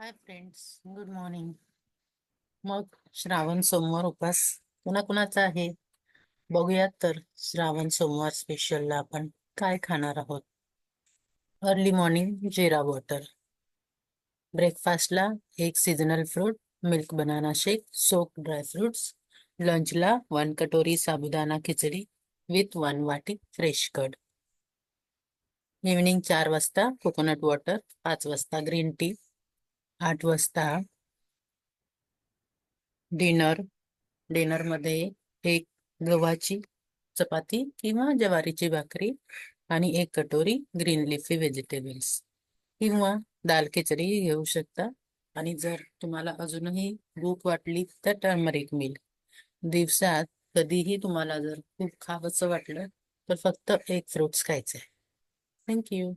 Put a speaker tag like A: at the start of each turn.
A: Hi friends, good morning. मग श्रावण सोमवार उपास कुणाकुणाचा आहे बघूयात. तर श्रावण सोमवार स्पेशलला आपण काय खाणार आहोत. अर्ली मॉर्निंग जिरा वॉटर. ब्रेकफास्टला एक seasonal fruit, milk banana shake, soak dry fruits. लंचला 1 कटोरी साबुदाणा खिचडी विथ 1 वाटी फ्रेश कर्ड. इव्हनिंग 4 वाजता कोकोनट वॉटर, 5 वाजता ग्रीन टी, 8 वाजता डिनर. डिनर मध्ये एक गव्हाची चपाती किंवा ज्वारीची भाकरी आणि 1 कटोरी ग्रीन लिफी व्हेजिटेबल्स किंवा दाल खिचडी घेऊ शकता. आणि जर तुम्हाला अजूनही भूक वाटली तर टर्मरिक मिल्क. दिवसात कधीही तुम्हाला जर खूप खावंसं वाटलं तर फक्त एक फ्रुट्स खायचे. थँक्यू.